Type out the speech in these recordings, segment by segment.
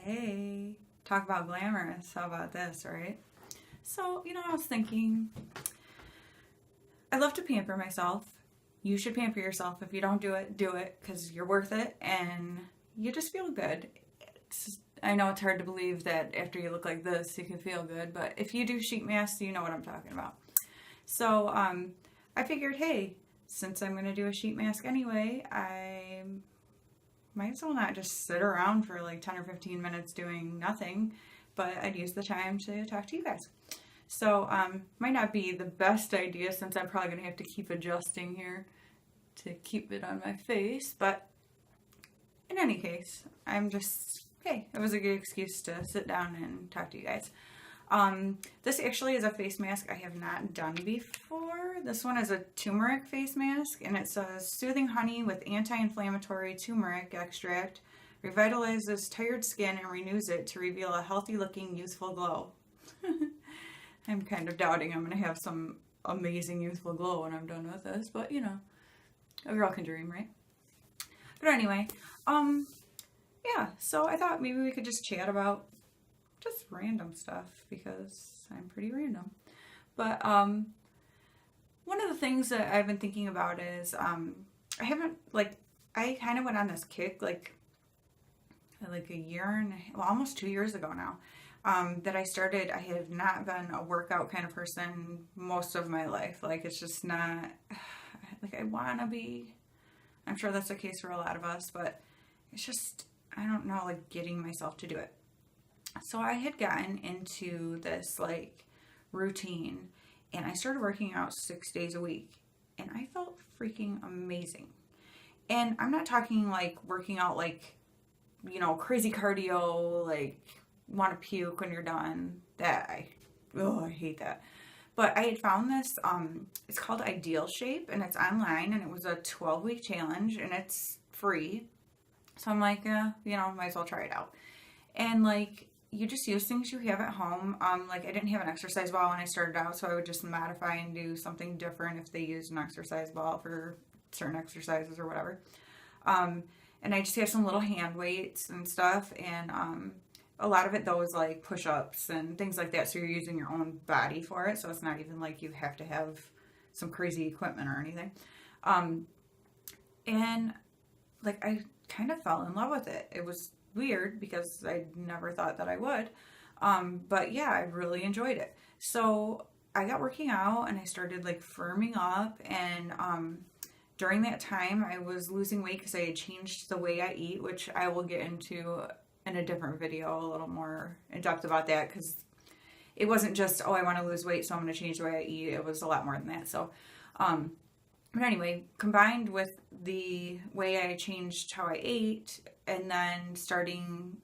Hey, talk about glamorous. How about this, right? So, I was thinking, I love to pamper myself. You should pamper yourself. If you don't do it because you're worth it and you just feel good. I know it's hard to believe that after you look like this, you can feel good, but if you do sheet masks, you know what I'm talking about. So, I figured, hey, since I'm going to do a sheet mask anyway, I might as well not just sit around for like 10 or 15 minutes doing nothing, but I'd use the time to talk to you guys. So, might not be the best idea since I'm probably going to have to keep adjusting here to keep it on my face, but in any case, hey, it was a good excuse to sit down and talk to you guys. This actually is a face mask I have not done before. This one is a turmeric face mask, and it says soothing honey with anti-inflammatory turmeric extract revitalizes tired skin and renews it to reveal a healthy looking youthful glow. I'm kind of doubting I'm going to have some amazing youthful glow when I'm done with this, but a girl can dream, right? But anyway, yeah, so I thought maybe we could just chat about just random stuff because I'm pretty random. But one of the things that I've been thinking about is I kind of went on this kick like a year and almost 2 years ago now, that I have not been a workout kind of person most of my life. Like, it's just not like I want to be. I'm sure that's the case for a lot of us, but it's just, I don't know, like getting myself to do it. So I had gotten into this like routine and I started working out 6 days a week and I felt freaking amazing. And I'm not talking like working out like, crazy cardio, like want to puke when you're done. I hate that. But I had found this, it's called Ideal Shape and it's online and it was a 12-week challenge and it's free. So I'm like, might as well try it out. And like, you just use things you have at home. Like I didn't have an exercise ball when I started out, so I would just modify and do something different if they used an exercise ball for certain exercises or whatever. And I just have some little hand weights and stuff, and a lot of it though is like push-ups and things like that, so you're using your own body for it, so it's not even like you have to have some crazy equipment or anything. And like I kind of fell in love with it. It was weird because I never thought that I would. But yeah, I really enjoyed it. So I got working out and I started like firming up, and during that time I was losing weight because I had changed the way I eat, which I will get into in a different video a little more in depth about that, because it wasn't just, I want to lose weight, so I'm going to change the way I eat. It was a lot more than that. So but anyway, combined with the way I changed how I ate and then starting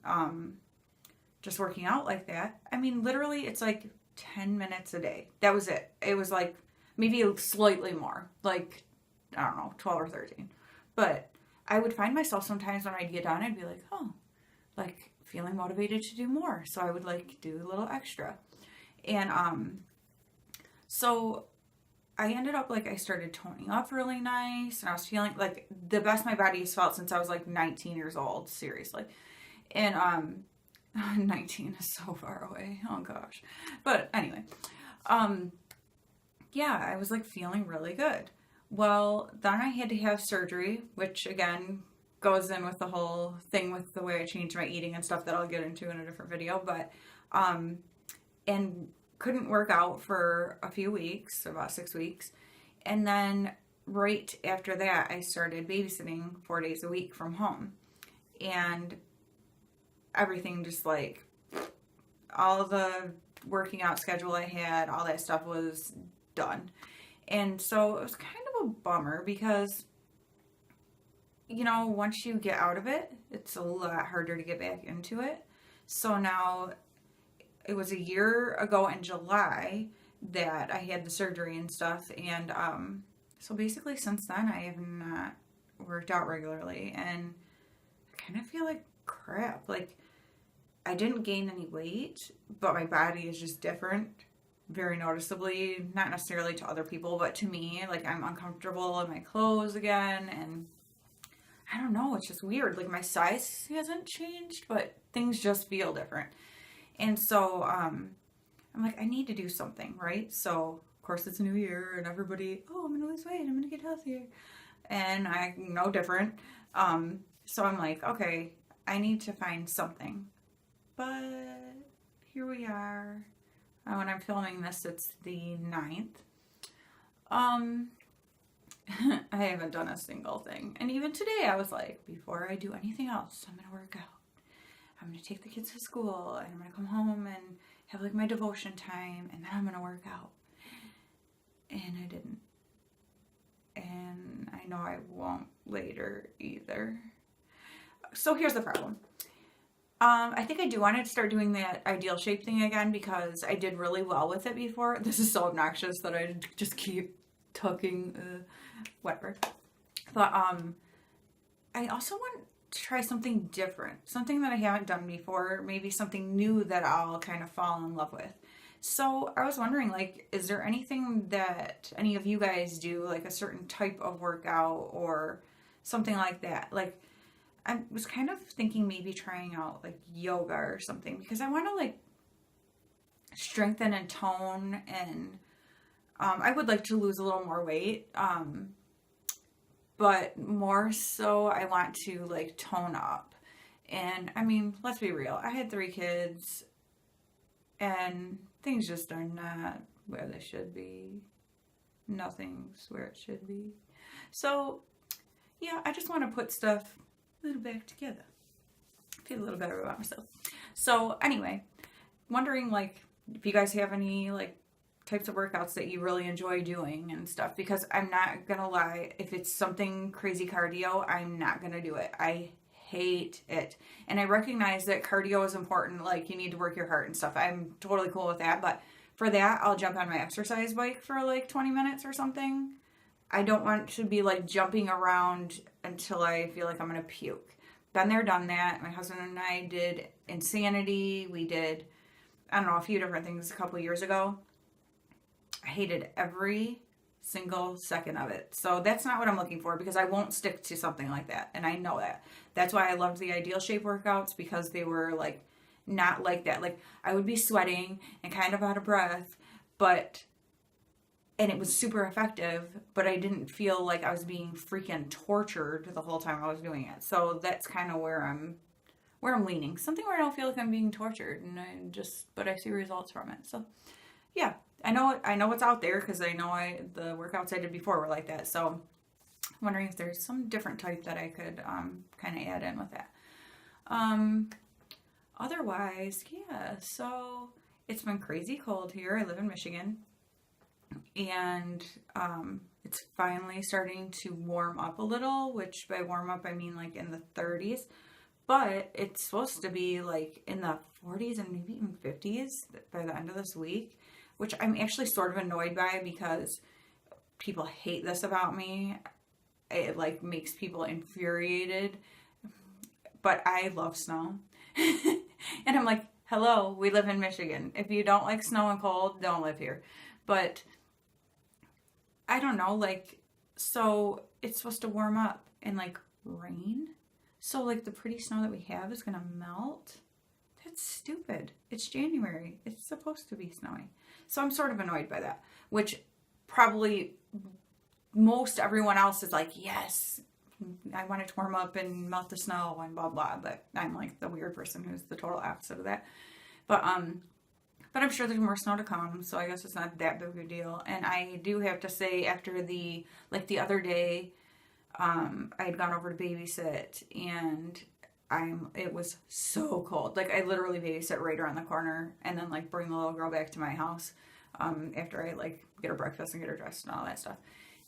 just working out like that, I mean, literally it's like 10 minutes a day. That was it. It was like maybe slightly more, like, I don't know, 12 or 13. But I would find myself sometimes when I'd get done, I'd be like, oh, like feeling motivated to do more. So I would like do a little extra. And so I ended up like I started toning up really nice, and I was feeling like the best my body has felt since I was like 19 years old, seriously. And 19 is so far away. Oh gosh. But anyway, yeah, I was like feeling really good. Well, then I had to have surgery, which again goes in with the whole thing with the way I changed my eating and stuff that I'll get into in a different video, but and couldn't work out for a few weeks, about 6 weeks. And then right after that, I started babysitting 4 days a week from home. And everything just like, all the working out schedule I had, all that stuff was done. And so it was kind of a bummer because, once you get out of it, it's a lot harder to get back into it. So now, it was a year ago in July that I had the surgery and stuff. And so basically since then, I have not worked out regularly. And I kind of feel like crap. Like, I didn't gain any weight, but my body is just different very noticeably. Not necessarily to other people, but to me. Like, I'm uncomfortable in my clothes again. And I don't know, it's just weird. Like my size hasn't changed, but things just feel different. And so I'm like, I need to do something, right? So of course it's a new year and everybody, oh, I'm gonna lose weight, I'm gonna get healthier. And I'm no different. So I'm like, okay, I need to find something. But here we are. When I'm filming this, it's the 9th. Um, I haven't done a single thing. And even today I was like, before I do anything else, I'm gonna work out. I'm gonna take the kids to school and I'm gonna come home and have like my devotion time and then I'm gonna work out. And I didn't. And I know I won't later either. So here's the problem. I think I do want to start doing that ideal shape thing again because I did really well with it before. This is so obnoxious that I just keep tucking, whatever. But I also want to try something different, something that I haven't done before, maybe something new that I'll kind of fall in love with. So I was wondering, like, is there anything that any of you guys do, like a certain type of workout or something like that? Like, I was kind of thinking maybe trying out like yoga or something because I want to like strengthen and tone and I would like to lose a little more weight. But more so I want to like tone up. And I mean, let's be real. I had 3 kids and things just are not where they should be. Nothing's where it should be. So yeah, I just want to put stuff a little back together. Feel a little better about myself. So anyway, wondering like if you guys have any like types of workouts that you really enjoy doing and stuff, because I'm not gonna lie, if it's something crazy cardio, I'm not gonna do it. I hate it. And I recognize that cardio is important, like you need to work your heart and stuff. I'm totally cool with that, but for that, I'll jump on my exercise bike for like 20 minutes or something. I don't want to be like jumping around until I feel like I'm gonna puke. Been there, done that. My husband and I did Insanity. We did, I don't know, a few different things a couple years ago. I hated every single second of it. So that's not what I'm looking for because I won't stick to something like that. And I know that. That's why I loved the Ideal Shape workouts because they were like not like that. Like I would be sweating and kind of out of breath, and it was super effective, but I didn't feel like I was being freaking tortured the whole time I was doing it. So that's kind of where I'm leaning. Something where I don't feel like I'm being tortured but I see results from it. So yeah, I know what's out there because I know the workouts I did before were like that. So I'm wondering if there's some different type that I could kind of add in with that. Otherwise, yeah, so it's been crazy cold here. I live in Michigan. And it's finally starting to warm up a little, which by warm up I mean like in the 30s, but it's supposed to be like in the 40s and maybe even 50s by the end of this week, which I'm actually sort of annoyed by because people hate this about me. It like makes people infuriated, but I love snow. And I'm like, hello, we live in Michigan. If you don't like snow and cold, don't live here. But I don't know, like, so it's supposed to warm up and like rain. So like the pretty snow that we have is gonna melt. That's stupid. It's January. It's supposed to be snowing. So I'm sort of annoyed by that, which probably most everyone else is like, yes, I want it to warm up and melt the snow and blah, blah. But I'm like the weird person who's the total opposite of that. But I'm sure there's more snow to come, so I guess it's not that big of a deal. And I do have to say, after the other day, I had gone over to babysit, and it was so cold. Like, I literally babysit right around the corner, and then, like, bring the little girl back to my house, after I, like, get her breakfast and get her dressed and all that stuff.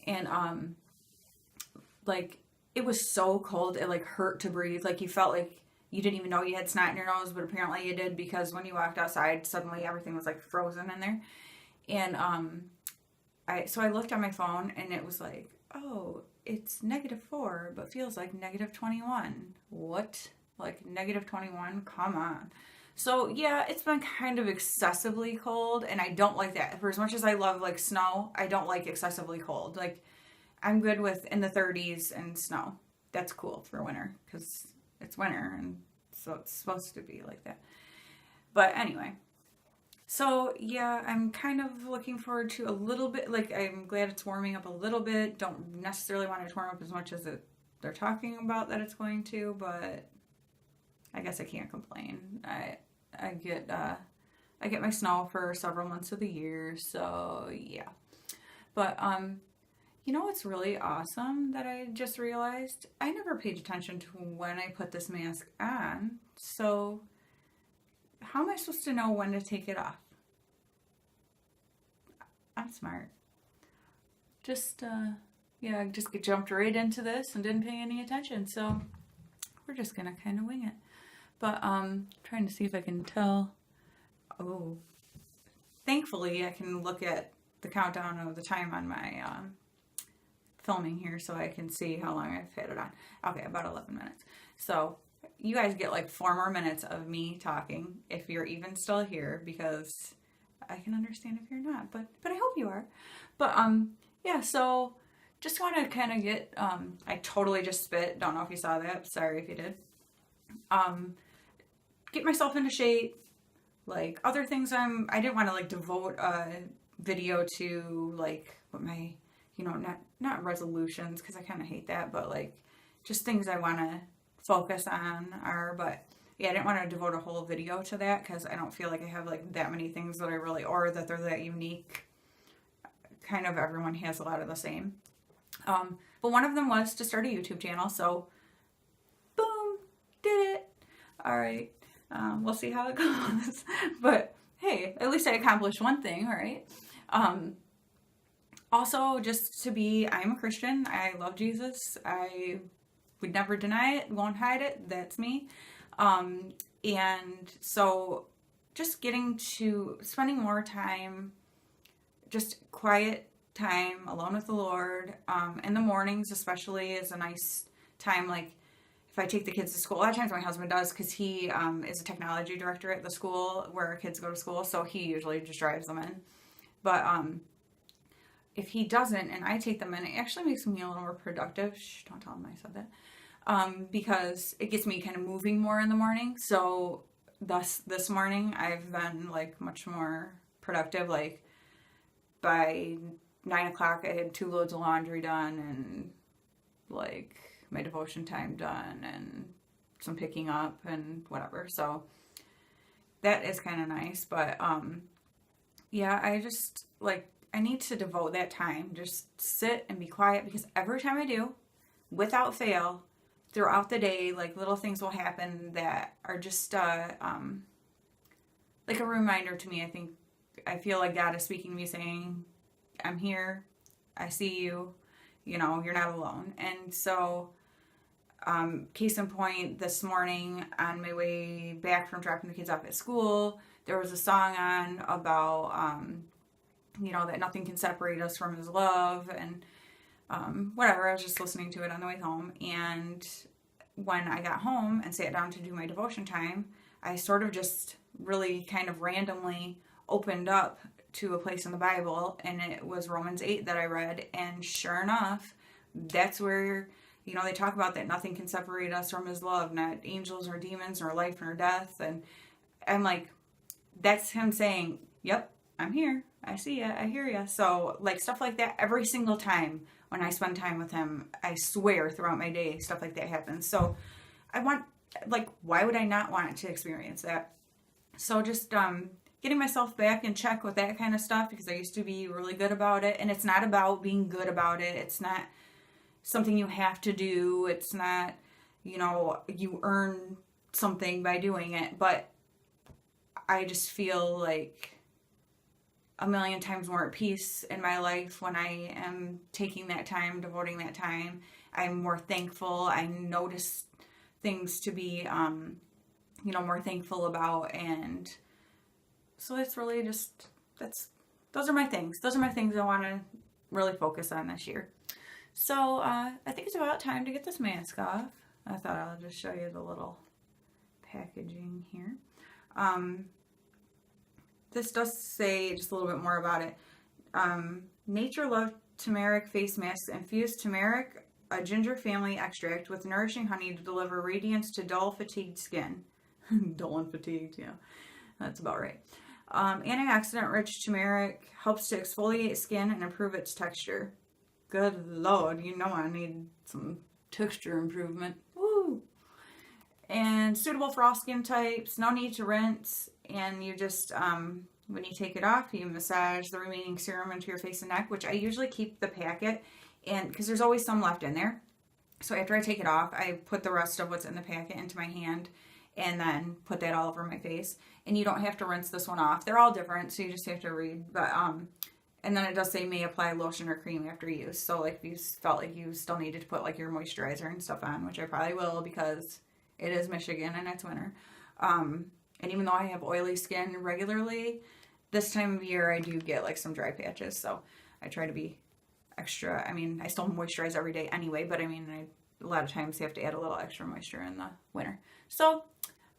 And, like, it was so cold, it, like, hurt to breathe. Like, you felt like you didn't even know you had snot in your nose, but apparently you did because when you walked outside, suddenly everything was like frozen in there. And I looked on my phone and it was like, oh, it's -4, but feels like -21. What? Like -21? Come on. So yeah, it's been kind of excessively cold, and I don't like that. For as much as I love like snow, I don't like excessively cold. Like I'm good with in the 30s and snow. that's cool for winter because it's winter and so it's supposed to be like that. But anyway, so yeah, I'm kind of looking forward to a little bit, like I'm glad it's warming up a little bit. Don't necessarily want it to warm up as much as they're talking about that it's going to, but I guess I can't complain. I get my snow for several months of the year, so yeah. But you know what's really awesome that I just realized? I never paid attention to when I put this mask on. So how am I supposed to know when to take it off? I'm smart. Just just jumped right into this and didn't pay any attention. So we're just gonna kind of wing it. But trying to see if I can tell. Oh, thankfully I can look at the countdown of the time on my filming here so I can see how long I've had it on. Okay, about 11 minutes. So you guys get like 4 more minutes of me talking if you're even still here, because I can understand if you're not, but I hope you are. But yeah, so just want to kind of get I totally just spit. Don't know if you saw that. Sorry if you did. Get myself into shape. Like other things I didn't want to like devote a video to like what my, you know, not resolutions, because I kind of hate that, but like just things I want to focus on are, but yeah, I didn't want to devote a whole video to that because I don't feel like I have like that many things that I really, or that they're that unique. Kind of everyone has a lot of the same. But one of them was to start a YouTube channel, so boom, did it. All right. We'll see how it goes. But hey, at least I accomplished one thing, all right? Also, just to be, I'm a Christian. I love Jesus. I would never deny it, won't hide it. That's me. And so just getting to spending more time, just quiet time alone with the Lord, in the mornings especially is a nice time. Like if I take the kids to school, a lot of times my husband does, because he is a technology director at the school where our kids go to school, so he usually just drives them in. But if he doesn't and I take them in, it actually makes me a little more productive. Shh, don't tell him I said that. Because it gets me kind of moving more in the morning. So thus this morning I've been like much more productive. Like by 9 o'clock I had 2 loads of laundry done and like my devotion time done and some picking up and whatever. So that is kind of nice. But yeah, I just like, I need to devote that time, just sit and be quiet, because every time I do, without fail, throughout the day, like little things will happen that are just like a reminder to me. I feel like God is speaking to me saying, I'm here, I see you, you know, you're not alone. And so case in point, this morning on my way back from dropping the kids off at school, there was a song on about you know, that nothing can separate us from his love, and whatever. I was just listening to it on the way home, and when I got home and sat down to do my devotion time, I sort of just really kind of randomly opened up to a place in the Bible, and it was Romans 8 that I read, and sure enough, that's where, you know, they talk about that nothing can separate us from his love, not angels or demons or life nor death. And I'm like, that's him saying, yep, I'm here, I see ya, I hear ya. So like stuff like that, every single time when I spend time with him, I swear throughout my day, stuff like that happens. So I want, like, why would I not want to experience that? So just getting myself back in check with that kind of stuff, because I used to be really good about it. And it's not about being good about it. It's not something you have to do. It's not, you know, you earn something by doing it. But I just feel like a million times more at peace in my life when I am taking that time, devoting that time. I'm more thankful. I notice things to be, you know, more thankful about. And so it's really just, those are my things. Those are my things I want to really focus on this year. So I think it's about time to get this mask off. I thought I'll just show you the little packaging here. This does say just a little bit more about it. Nature Love Turmeric Face Mask. Infused turmeric, a ginger family extract with nourishing honey to deliver radiance to dull, fatigued skin. Dull and fatigued, yeah. That's about right. Antioxidant-rich turmeric helps to exfoliate skin and improve its texture. Good Lord, you know I need some texture improvement. Woo! And suitable for all skin types. No need to rinse. And you just, when you take it off, you massage the remaining serum into your face and neck, which I usually keep the packet, and because there's always some left in there. So after I take it off, I put the rest of what's in the packet into my hand and then put that all over my face. And you don't have to rinse this one off. They're all different, so you just have to read. But and then it does say may apply lotion or cream after use. So like if you felt like you still needed to put like your moisturizer and stuff on, which I probably will because it is Michigan and it's winter. And even though I have oily skin regularly, this time of year I do get like some dry patches. So I try to be extra. I mean, I still moisturize every day anyway, but I mean, a lot of times you have to add a little extra moisture in the winter. So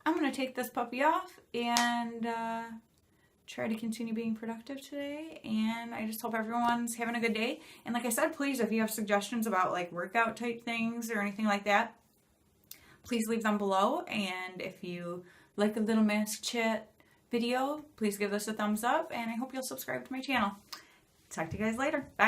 I'm going to take this puppy off and try to continue being productive today. And I just hope everyone's having a good day. And like I said, please, if you have suggestions about like workout type things or anything like that, please leave them below. And if you like a little mask chat video, please give this a thumbs up. And I hope you'll subscribe to my channel. Talk to you guys later. Bye.